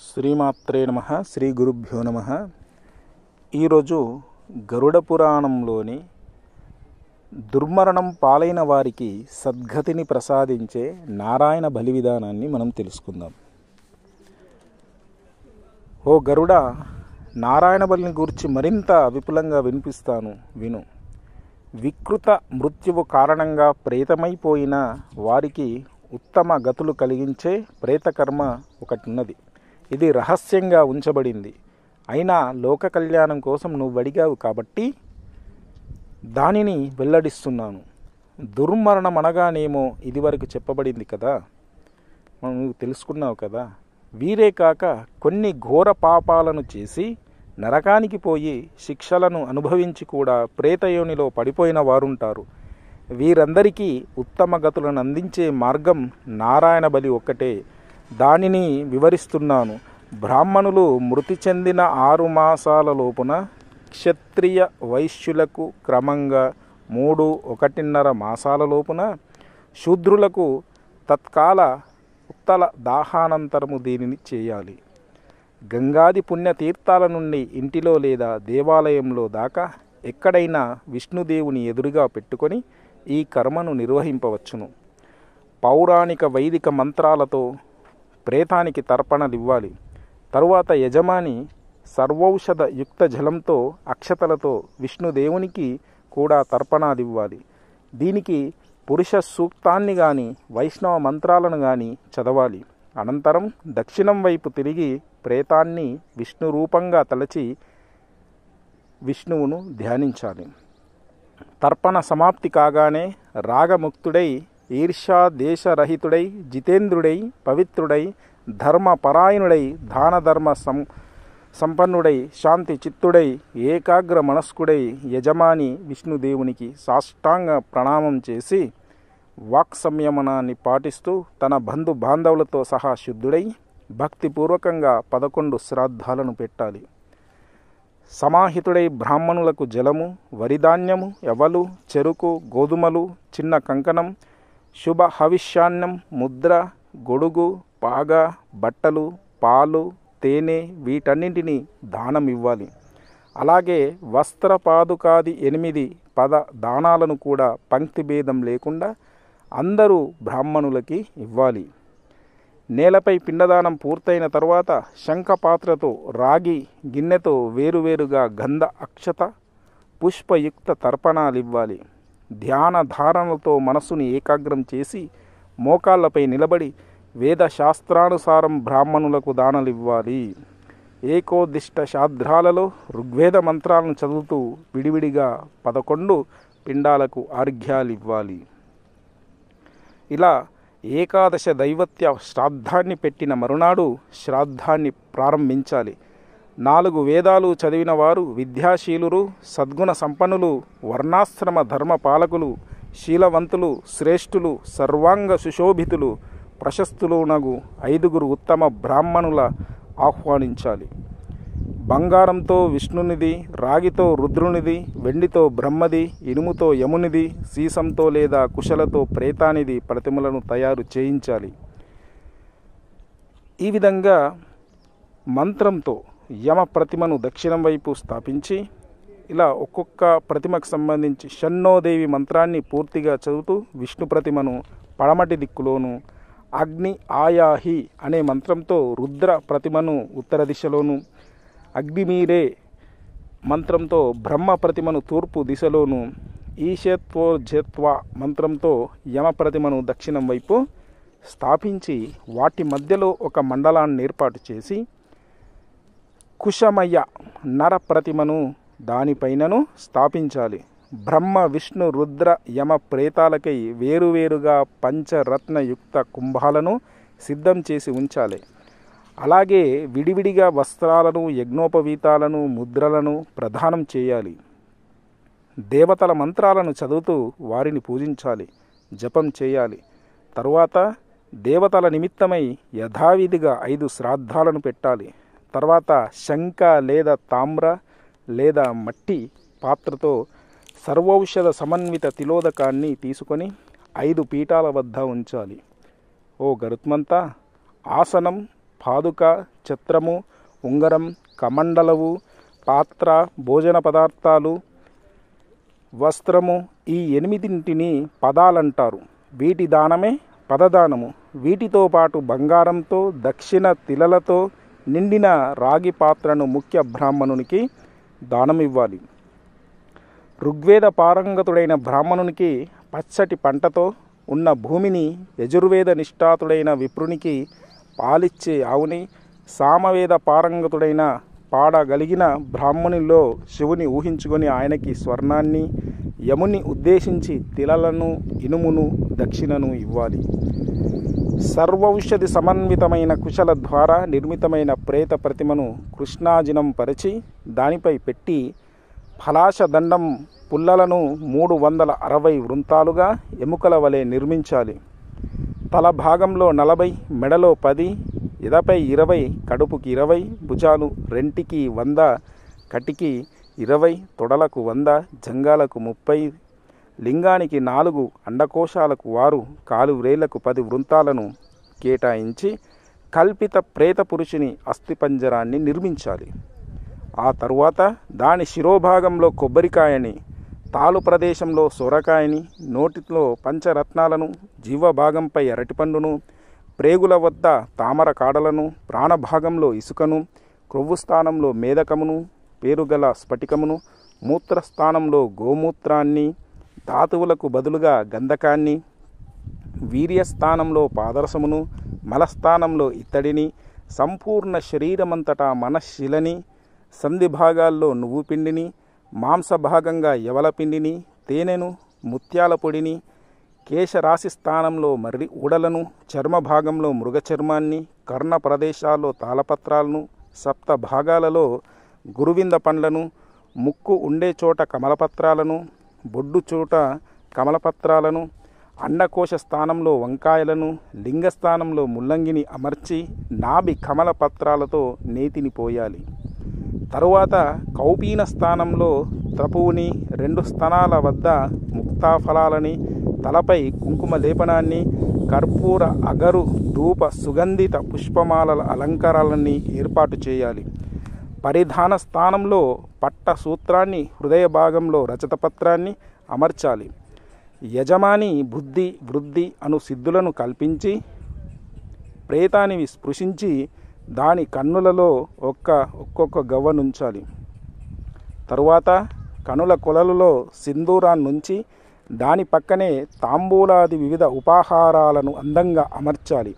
శ్రీమాత్రే నమః. శ్రీ గురుభ్యో నమః. ఈరోజు గరుడ పురాణంలోని దుర్మరణం పాలైన వారికి సద్గతిని ప్రసాదించే నారాయణ బలి విధానాన్ని మనం తెలుసుకుందాం. ఓ గరుడ, నారాయణ బలిని గురించి మరింత విపులంగా వినిపిస్తాను, విను. వికృత మృత్యువు కారణంగా ప్రేతమైపోయిన వారికి ఉత్తమ గతులు కలిగించే ప్రేతకర్మ ఒకటిన్నది. ఇది రహస్యంగా ఉంచబడింది. అయినా లోక కళ్యాణం కోసం నువ్వు అడిగావు కాబట్టి దానిని వెల్లడిస్తున్నాను. దుర్మరణం అనగానేమో ఇదివరకు చెప్పబడింది కదా, నువ్వు తెలుసుకున్నావు కదా. వీరే కాక కొన్ని ఘోర పాపాలను చేసి నరకానికి పోయి శిక్షలను అనుభవించి కూడా ప్రేతయోనిలో పడిపోయిన వారుంటారు. వీరందరికీ ఉత్తమ గతులను అందించే మార్గం నారాయణ బలి ఒక్కటే. దానిని వివరిస్తున్నాను. బ్రాహ్మణులు మృతి చెందిన 6 మాసాల లోపున క్షత్రియ వైశ్యులకు క్రమంగా 3-1.5 మాసాల లోపున, శూద్రులకు తత్కాల ఉత్తల దాహానంతరము దీనిని చేయాలి. గంగాది పుణ్యతీర్థాల నుండి ఇంటిలో లేదా దేవాలయంలో దాకా ఎక్కడైనా విష్ణుదేవుని ఎదురుగా పెట్టుకొని ఈ కర్మను నిర్వహింపవచ్చును. పౌరాణిక వైదిక మంత్రాలతో ప్రేతానికి తర్పణలివ్వాలి. తరువాత యజమాని సర్వౌషధ యుక్త జలంతో అక్షతలతో విష్ణుదేవునికి కూడా తర్పణాలివ్వాలి. దీనికి పురుష సూక్తాన్ని గాని వైష్ణవ మంత్రాలను గాని చదవాలి. అనంతరం దక్షిణం వైపు తిరిగి ప్రేతాన్ని విష్ణు రూపంగా తలచి విష్ణువును ధ్యానించాలి. తర్పణ సమాప్తి కాగానే రాగముక్తుడై, ఈర్ష్యా దేశరహితుడై, జితేంద్రుడై, పవిత్రుడై, ధర్మపరాయణుడై, దాన ధర్మ సంపన్నుడై, శాంతి చిత్తుడై, ఏకాగ్ర మనస్కుడై యజమాని విష్ణుదేవునికి సాష్టాంగ ప్రణామం చేసి వాక్ సంయమనాన్ని పాటిస్తూ తన బంధు బాంధవులతో సహా శుద్ధుడై భక్తిపూర్వకంగా 11 శ్రాద్ధాలను పెట్టాలి. సమాహితుడై బ్రాహ్మణులకు జలము, వరిధాన్యము, ఎవలు, చెరుకు, గోధుమలు, చిన్న కంకణం, శుభ హవిష్యాన్నం, ముద్ర, గొడుగు, పాగా, బట్టలు, పాలు, తేనె వీటన్నింటినీ దానం ఇవ్వాలి. అలాగే వస్త్రపాదుకాది 8 పద దానాలను కూడా పంక్తి భేదం లేకుండా అందరూ బ్రాహ్మణులకి ఇవ్వాలి. నేలపై పిండదానం పూర్తయిన తర్వాత శంఖపాత్రతో, రాగి గిన్నెతో వేరువేరుగా గంధ అక్షత పుష్పయుక్త తర్పణాలివ్వాలి. ధ్యాన ధారణలతో మనస్సుని ఏకాగ్రం చేసి మోకాళ్లపై నిలబడి వేద శాస్త్రానుసారం బ్రాహ్మణులకు దానాలివ్వాలి. ఏకోదిష్ట శాద్రాలలో ఋగ్వేద మంత్రాలను చదువుతూ విడివిడిగా 11 పిండాలకు అర్ఘ్యాలివ్వాలి. ఇలా ఏకాదశ దైవత్య శ్రాద్ధాన్ని పెట్టిన మరునాడు శ్రాద్ధాన్ని ప్రారంభించాలి. 4 వేదాలు చదివిన వారు, విద్యాశీలురు, సద్గుణ సంపన్నులు, వర్ణాశ్రమ ధర్మ పాలకులు, శీలవంతులు, శ్రేష్ఠులు, సర్వాంగ సుశోభితులు, ప్రశస్తులునగు 5 ఉత్తమ బ్రాహ్మణుల ఆహ్వానించాలి. బంగారంతో విష్ణునిది, రాగితో రుద్రునిది, వెండితో బ్రహ్మది, ఇనుముతో యమునిది, సీసంతో లేదా కుశలతో ప్రేతానిది ప్రతిమలను తయారు చేయించాలి. ఈ విధంగా మంత్రంతో యమ ప్రతిమను దక్షిణం వైపు స్థాపించి, ఇలా ఒక్కొక్క ప్రతిమకు సంబంధించి షణ్ణోదేవి మంత్రాన్ని పూర్తిగా చదువుతూ విష్ణు ప్రతిమను పడమటి దిక్కులోను, అగ్ని ఆయాహి అనే మంత్రంతో రుద్ర ప్రతిమను ఉత్తర దిశలోను, అగ్నిమీరే మంత్రంతో బ్రహ్మ ప్రతిమను తూర్పు దిశలోను, ఈశత్వోర్జత్వ మంత్రంతో యమ ప్రతిమను దక్షిణం వైపు స్థాపించి వాటి మధ్యలో ఒక మండలాన్ని ఏర్పాటు చేసి కుశమయ్య నర ప్రతిమను దానిపైనను స్థాపించాలి. బ్రహ్మ, విష్ణు, రుద్ర, యమ ప్రేతాలకై వేరువేరుగా పంచరత్నయుక్త కుంభాలను సిద్ధం చేసి ఉంచాలి. అలాగే విడివిడిగా వస్త్రాలను, యజ్ఞోపవీతాలను, ముద్రలను ప్రదానం చేయాలి. దేవతల మంత్రాలను చదువుతూ వారిని పూజించాలి, జపం చేయాలి. తరువాత దేవతల నిమిత్తమై యథావిధిగా 5 శ్రాద్ధాలను పెట్టాలి. తర్వాత శంఖ లేదా తామ్ర లేదా మట్టి పాత్రతో సర్వౌషధ సమన్విత తిలోదకాన్ని తీసుకొని 5 పీఠాల వద్ద ఉంచాలి. ఓ గరుత్మంతా, ఆసనం, పాదుక, ఛత్రము, ఉంగరం, కమండలవు, పాత్ర, భోజన పదార్థాలు, వస్త్రము, ఈ 8 పదాలంటారు. వీటి దానమే పదదానము. వీటితో పాటు బంగారంతో, దక్షిణ తిలలతో నిండిన రాగి పాత్రను ముఖ్య బ్రాహ్మణునికి దానమివ్వాలి. ఋగ్వేద పారంగతుడైన బ్రాహ్మణునికి పచ్చటి పంటతో ఉన్న భూమిని, యజుర్వేద నిష్ఠాతుడైన విప్రునికి పాలిచ్చే ఆవుని, సామవేద పారంగతుడైన పాడగలిగిన బ్రాహ్మణుల్లో శివుని ఊహించుకొని ఆయనకి స్వర్ణాన్ని, యముని ఉద్దేశించి తిలలను, ఇనుమును, దక్షిణను ఇవ్వాలి. సర్వౌషధి సమన్వితమైన కుశల ద్వారా నిర్మితమైన ప్రేత ప్రతిమను కృష్ణాజినం పరిచి దానిపై పెట్టి ఫలాశ దండం పుల్లలను 360 వృంతాలుగా ఎముకల వలె నిర్మించాలి. తల భాగంలో 40, మెడలో 10, ఎదపై 20, కడుపుకి 20, భుజాలు రెంటికి 100, కటికి 20, తొడలకు 100, జంగాలకు 30, లింగానికి 4, అండకోశాలకు 6, కాలు వ్రేళ్లకు 10 వృంతాలను కేటాయించి కల్పిత ప్రేత పురుషుని అస్థిపంజరాన్ని నిర్మించాలి. ఆ తరువాత దాని శిరోభాగంలో కొబ్బరికాయని, తాలు ప్రదేశంలో సొరకాయని, నోటిలో పంచరత్నాలను, జీవభాగంపై అరటిపండును, ప్రేగుల వద్ద తామర కాడలను, ప్రాణభాగంలో ఇసుకను, క్రొవ్వు స్థానంలో మేదకమును, పేరుగల స్ఫటికమును, మూత్రస్థానంలో గోమూత్రాన్ని, ధాతువులకు బదులుగా గంధకాన్ని, వీర్యస్థానంలో పాదరసమును, మలస్థానంలో ఇత్తడిని, సంపూర్ణ శరీరమంతటా మనశ్శిలని, సంధి భాగాల్లో నువ్వు పిండిని, మాంసభాగంగా యవల పిండిని, తేనెను, ముత్యాల పొడిని, కేశరాశి స్థానంలో మర్రి ఊడలను, చర్మ భాగంలో మృగ చర్మాన్ని, కర్ణ ప్రదేశాల్లో తాళపత్రాలను, సప్త భాగాలలో గురువింద పండ్లను, ముక్కు ఉండే చోట కమలపత్రాలను, బొడ్డు చోట కమలపత్రాలను, అండకోశ స్థానంలో వంకాయలను, లింగస్థానంలో ముల్లంగిని అమర్చి నాభి కమల పత్రాలతో నేతిని పోయాలి. తరువాత కౌపీన స్థానంలో త్రపువుని, 2 స్తనాల వద్ద ముక్తాఫలాలని, తలపై కుంకుమ లేపనాన్ని, కర్పూర, అగరు, ధూప, సుగంధిత పుష్పమాలల అలంకారాలన్నీ ఏర్పాటు చేయాలి. పరిధాన స్థానంలో పట్ట సూత్రాన్ని, హృదయ భాగంలో రజతపత్రాన్ని అమర్చాలి. యజమాని బుద్ధి, వృద్ధి అను సిద్ధులను కల్పించి ప్రేతానివి స్పృశించి దాని కన్నులలో ఒక్కొక్క గవ్వనుంచాలి. తరువాత కనుల కొలలులో సింధూరాన్నుంచి దాని పక్కనే తాంబూలాది వివిధ ఉపాహారాలను అందంగా అమర్చాలి.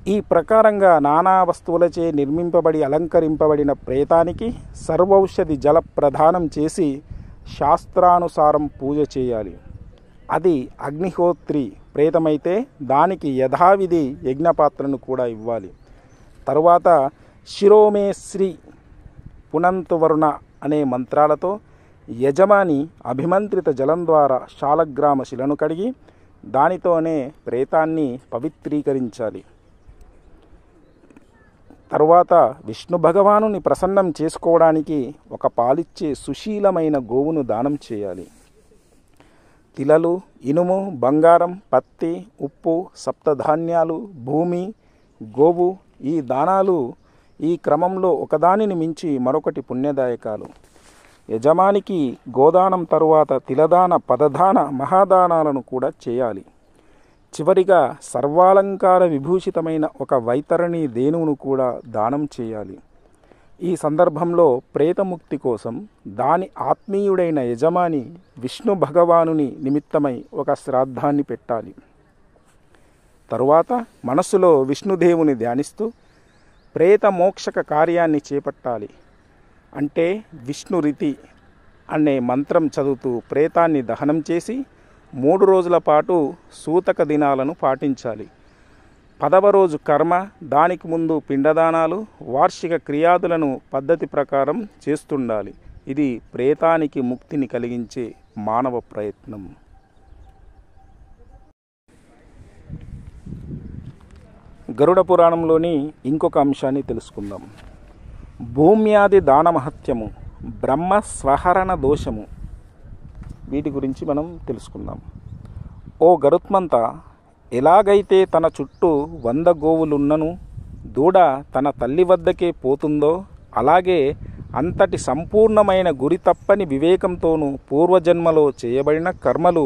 ఈ ప్రకారంగా నానా వస్తువులచే నిర్మింపబడి అలంకరింపబడిన ప్రేతానికి సర్వౌషధి జల ప్రదానం చేసి శాస్త్రానుసారం పూజ చేయాలి. అది అగ్నిహోత్రి ప్రేతమైతే దానికి యథావిధి యజ్ఞపాత్రను కూడా ఇవ్వాలి. తరువాత శిరోమే శ్రీ పునంతువరుణ అనే మంత్రాలతో యజమాని అభిమంత్రిత జలం ద్వారా శాలగ్రామ శిలను కడిగి దానితోనే ప్రేతాన్ని పవిత్రీకరించాలి. తరువాత విష్ణు భగవానుని ప్రసన్నం చేసుకోవడానికి ఒక పాలిచ్చే సుశీలమైన గోవును దానం చేయాలి. తిలలు, ఇనుము, బంగారం, పత్తి, ఉప్పు, సప్తధాన్యాలు, భూమి, గోవు, ఈ దానాలు ఈ క్రమంలో ఒకదానిని మించి మరొకటి పుణ్యదాయకాలు. యజమానికి గోదానం తరువాత తిలదాన, పదదాన, మహాదానాలను కూడా చేయాలి. చివరిగా సర్వాలంకార విభూషితమైన ఒక వైతరణి ధేనువును కూడా దానం చేయాలి. ఈ సందర్భంలో ప్రేతముక్తి కోసం దాని ఆత్మీయుడైన యజమాని విష్ణు భగవానుని నిమిత్తమై ఒక శ్రాద్ధాన్ని పెట్టాలి. తరువాత మనస్సులో విష్ణుదేవుని ధ్యానిస్తూ ప్రేత మోక్షక కార్యాన్ని చేపట్టాలి. అంటే విష్ణురితి అనే మంత్రం చదువుతూ ప్రేతాన్ని దహనం చేసి 3 రోజుల పాటు సూతక దినాలను పాటించాలి. 10వ రోజు కర్మ, దానికి ముందు పిండదానాలు, వార్షిక క్రియాదులను పద్ధతి ప్రకారం చేస్తుండాలి. ఇది ప్రేతానికి ముక్తిని కలిగించే మానవ ప్రయత్నం. గరుడ పురాణంలోని ఇంకొక అంశాన్ని తెలుసుకుందాం. భూమ్యాది దాన మహత్యము, బ్రహ్మ స్వహరణ దోషము, వీటి గురించి మనం తెలుసుకుందాం. ఓ గరుత్మంత, ఎలాగైతే తన చుట్టూ 100 గోవులున్నను దూడ తన తల్లి వద్దకే పోతుందో అలాగే అంతటి సంపూర్ణమైన గురి తప్పని వివేకంతోనూ పూర్వజన్మలో చేయబడిన కర్మలు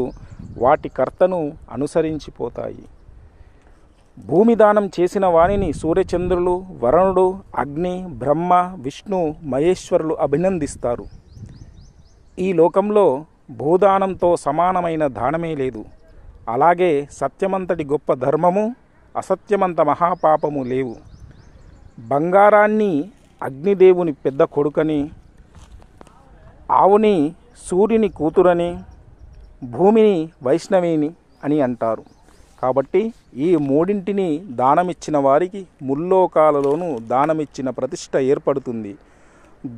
వాటి కర్తను అనుసరించిపోతాయి. భూమి దానం చేసిన వానిని సూర్యచంద్రులు, వరుణుడు, అగ్ని, బ్రహ్మ, విష్ణు, మహేశ్వరులు అభినందిస్తారు. ఈ లోకంలో భూదానంతో సమానమైన దానమే లేదు. అలాగే సత్యమంతటి గొప్ప ధర్మము, అసత్యమంత మహాపాపము లేవు. బంగారాన్ని అగ్నిదేవుని పెద్ద కొడుకని, ఆవుని సూర్యుని కూతురని, భూమిని వైష్ణవిని అని అంటారు. కాబట్టి ఈ మూడింటిని దానమిచ్చిన వారికి ముల్లోకాలలోనూ దానమిచ్చిన ప్రతిష్ట ఏర్పడుతుంది.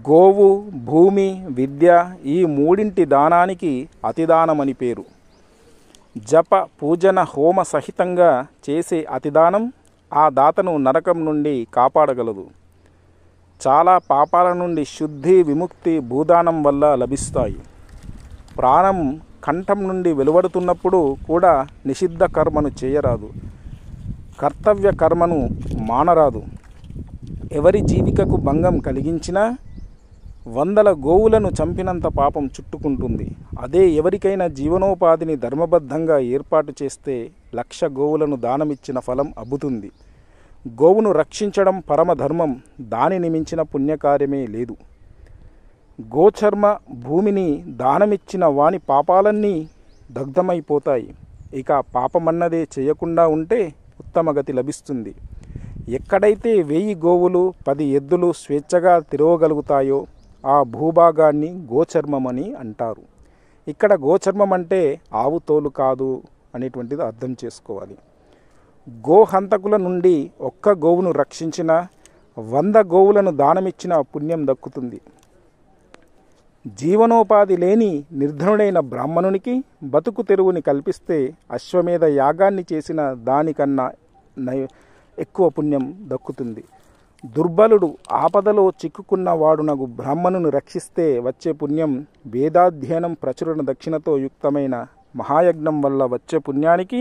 గోవు, భూమి, విద్య ఈ మూడింటి దానానికి అతిదానమని పేరు. జప, పూజన, హోమ సహితంగా చేసే అతిదానం ఆ దాతను నరకం నుండి కాపాడగలదు. చాలా పాపాల నుండి శుద్ధి, విముక్తి భూదానం వల్ల లభిస్తాయి. ప్రాణం కంఠం నుండి వెలువడుతున్నప్పుడు కూడా నిషిద్ధ కర్మను చేయరాదు, కర్తవ్య కర్మను మానరాదు. ఎవరి జీవికకు భంగం కలిగించినా 100 గోవులను చంపినంత పాపం చుట్టుకుంటుంది. అదే ఎవరికైనా జీవనోపాధిని ధర్మబద్ధంగా ఏర్పాటు చేస్తే 1,00,000 గోవులను దానమిచ్చిన ఫలం అబ్బుతుంది. గోవును రక్షించడం పరమధర్మం, దానిని మించిన పుణ్యకార్యమే లేదు. గోచర్మ భూమిని దానమిచ్చిన వాని పాపాలన్నీ దగ్ధమైపోతాయి. ఇక పాపమన్నదే చేయకుండా ఉంటే ఉత్తమగతి లభిస్తుంది. ఎక్కడైతే 1000 గోవులు, 10 ఎద్దులు స్వేచ్ఛగా తిరగగలుగుతాయో ఆ భూభాగాన్ని గోచర్మమని అంటారు. ఇక్కడ గోచర్మం అంటే ఆవు తోలు కాదు అనేటువంటిది అర్థం చేసుకోవాలి. గోహంతకుల నుండి 1 గోవును రక్షించిన 100 గోవులను దానమిచ్చిన పుణ్యం దక్కుతుంది. జీవనోపాధి లేని నిర్ధనుడైన బ్రాహ్మణునికి బతుకు తెరువుని కల్పిస్తే అశ్వమేధ యాగాన్ని చేసిన దానికన్నా ఎక్కువ పుణ్యం దక్కుతుంది. దుర్బలుడు ఆపదలో చిక్కుకున్న వాడునగు బ్రాహ్మణుని రక్షిస్తే వచ్చే పుణ్యం వేదాధ్యయనం, ప్రచురణ, దక్షిణతో యుక్తమైన మహాయజ్ఞం వల్ల వచ్చే పుణ్యానికి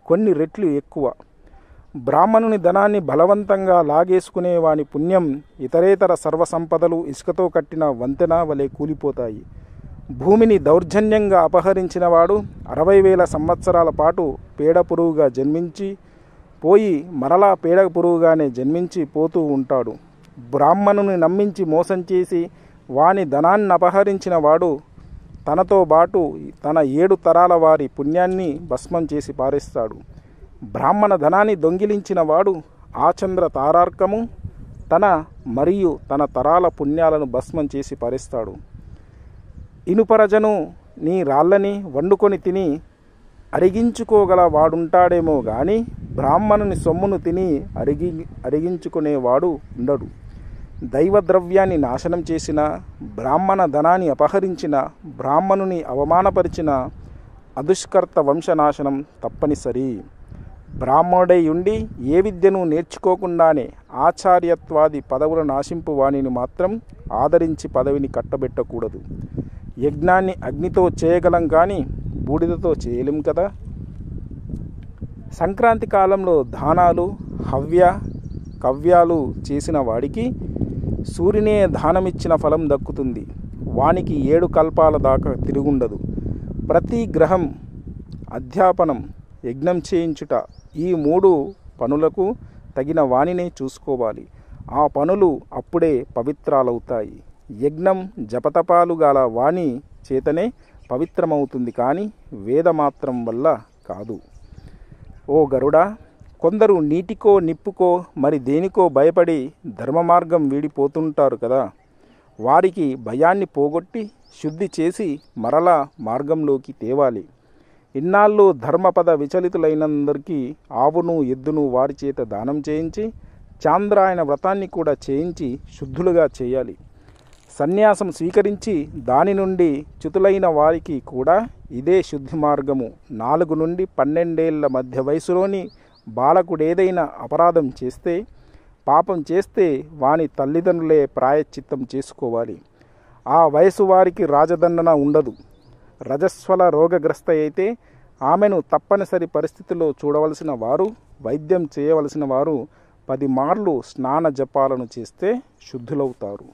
కొన్ని రెట్లు ఎక్కువ. బ్రాహ్మణుని ధనాన్ని బలవంతంగా లాగేసుకునే వాని పుణ్యం ఇతరేతర సర్వసంపదలు ఇసుకతో కట్టిన వంతెన వలె కూలిపోతాయి. భూమిని దౌర్జన్యంగా అపహరించిన వాడు 60,000 సంవత్సరాల పాటు పేడ పురుగుగా జన్మించి పోయి మరలా పేడ పురుగుగానే జన్మించి పోతూ ఉంటాడు. బ్రాహ్మణుని నమ్మించి మోసం చేసి వాని ధనాన్ని అపహరించిన వాడు తనతో పాటు తన 7 తరాల వారి పుణ్యాన్ని భస్మం చేసి పారేస్తాడు. బ్రాహ్మణ ధనాన్ని దొంగిలించిన వాడు ఆచంద్ర తారార్కము తన మరియు తన తరాల పుణ్యాలను భస్మం చేసి పారేస్తాడు. ఇనుపరజను నీ రాళ్ళని వండుకొని తిని అరిగించుకోగల వాడుంటాడేమో గాని బ్రాహ్మణుని సొమ్మును తిని అరిగించుకునేవాడు ఉండడు. దైవద్రవ్యాన్ని నాశనం చేసిన, బ్రాహ్మణ ధనాన్ని అపహరించిన, బ్రాహ్మణుని అవమానపరిచిన అదుష్కర్త వంశనాశనం తప్పనిసరి. బ్రాహ్మణుడై ఉండి ఏ విద్యను నేర్చుకోకుండానే ఆచార్యత్వాది పదవులను నాశింపు వాణిని మాత్రం ఆదరించి పదవిని కట్టబెట్టకూడదు. యజ్ఞాన్ని అగ్నితో చేయగలం కానీ బూడిదతో చేయలేం కదా. సంక్రాంతి కాలంలో దానాలు, కవ్యాలు చేసిన వాడికి సూర్యునే దానమిచ్చిన ఫలం దక్కుతుంది. వానికి 7 కల్పాల దాకా తిరుగుండదు. ప్రతి గ్రహం, అధ్యాపనం, యజ్ఞం చేయించుట ఈ 3 పనులకు తగిన వానినే చూసుకోవాలి. ఆ పనులు అప్పుడే పవిత్రాలవుతాయి. యజ్ఞం, జపతపాలు గల వాణి చేతనే పవిత్రమవుతుంది కానీ వేదమాత్రం వల్ల కాదు. ఓ గరుడా, కొందరు నీటికో నిప్పుకో మరి దేనికో భయపడి ధర్మ మార్గం వీడిపోతుంటారు కదా. వారికి భయాన్ని పోగొట్టి శుద్ధి చేసి మరలా మార్గంలోకి తేవాలి. ఇన్నాళ్ళు ధర్మపద విచలితులైనందరికీ ఆవును, ఎద్దును వారి చేత దానం చేయించి చాంద్రాయణ వ్రతాన్ని కూడా చేయించి శుద్ధులుగా చేయాలి. సన్యాసం స్వీకరించి దాని నుండి చ్యుతులైన వారికి కూడా ఇదే శుద్ధి మార్గము. 4 నుండి 12 ఏళ్ల మధ్య వయసులోని బాలకుడేదైనా అపరాధం చేస్తే, పాపం చేస్తే వాని తల్లిదండ్రులే ప్రాయశ్చిత్తం చేసుకోవాలి. ఆ వయసు వారికి రాజదండన ఉండదు. రజస్వల రోగగ్రస్త అయితే ఆమెను తప్పనిసరి పరిస్థితుల్లో చూడవలసిన వారు, వైద్యం చేయవలసిన వారు 10 మార్లు స్నాన జపాలను చేస్తే శుద్ధులవుతారు.